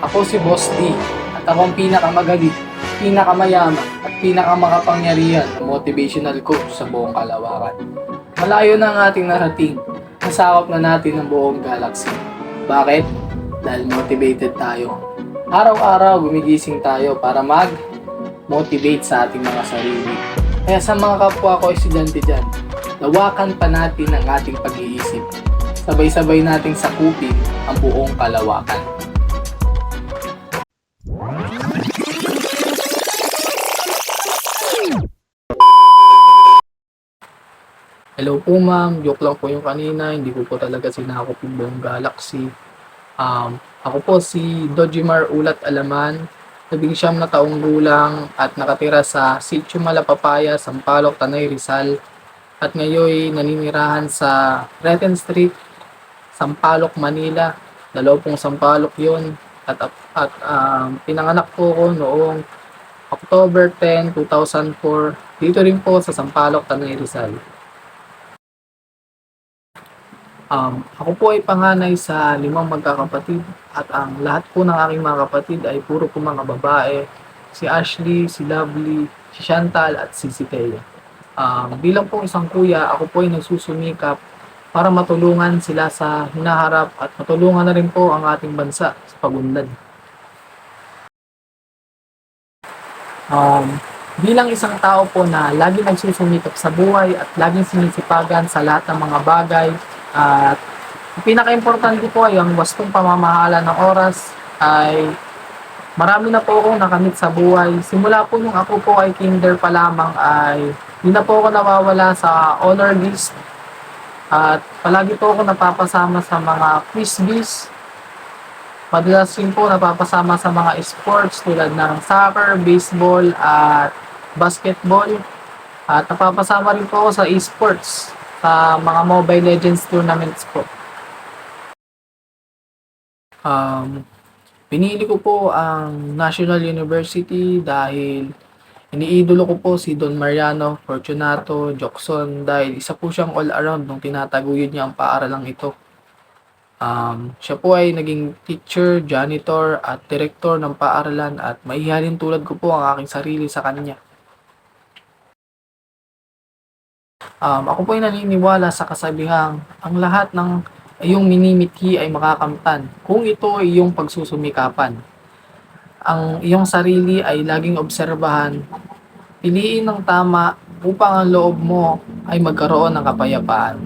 Ako si Boss D at ako ang pinakamagaling, pinakamayaman at pinakamakapangyarihan na motivational coach sa buong kalawakan. Malayo na ang ating narating, nasakop na natin ang buong galaxy. Bakit? Dahil motivated tayo. Araw-araw gumigising tayo para mag-motivate sa ating mga sarili. Kaya sa mga kapwa ko estudyante dyan, lawakan pa natin ang ating pag-iisip. Sabay-sabay nating sakupin ang buong kalawakan. Hello po ma'am, joke lang po yung kanina, hindi ko po talaga sinakop yung buong galaxy. Ako po si Dojimar Ulat Alaman, 19 na taong gulang at nakatira sa Sitio Malapapaya, Sampaloc, Tanay, Rizal. At ngayon naninirahan sa Reten Street, Sampaloc, Manila. Dalawa pong Sampaloc yun. Pinanganak po ko noong October 10, 2004. Dito rin po sa Sampaloc, Tanay, Rizal. Ako po ay panganay sa 5 magkakapatid at ang lahat po ng aking mga kapatid ay puro po mga babae. Si Ashley, si Lovely, si Chantal at si Thea. Bilang po isang kuya, ako po ay nagsusumikap para matulungan sila sa hinaharap at matulungan na rin po ang ating bansa sa pagunlad. Bilang isang tao po na lagi nagsusumikap sa buhay at laging sinisipagan sa lahat ng mga bagay, at pinaka-importante po ay ang wastong pamamahala ng oras ay marami na po akong nakamit sa buhay. Simula po nung ako po ay kinder pa lamang ay hindi na po ako nawawala sa honor list at palagi po ako napapasama sa mga quiz-biz. Madalas rin po napapasama sa mga sports tulad ng soccer, baseball at basketball. At napapasama rin po ako sa esports sa mga Mobile Legends tournaments po. Pinili ko po ang National University dahil iniidolo ko po si Don Mariano Fortunato Jocson dahil isa po siyang all-around nung tinataguyod niya ang paaralang ito. Siya po ay naging teacher, janitor at director ng paaralan at maihalin tulad ko po ang aking sarili sa kanya. Ako po ay naniniwala sa kasabihang ang lahat ng iyong minimithi ay makakamtan kung ito ay iyong pagsusumikapan. Ang iyong sarili ay laging obserbahan, piliin ng tama upang ang loob mo ay magkaroon ng kapayapaan.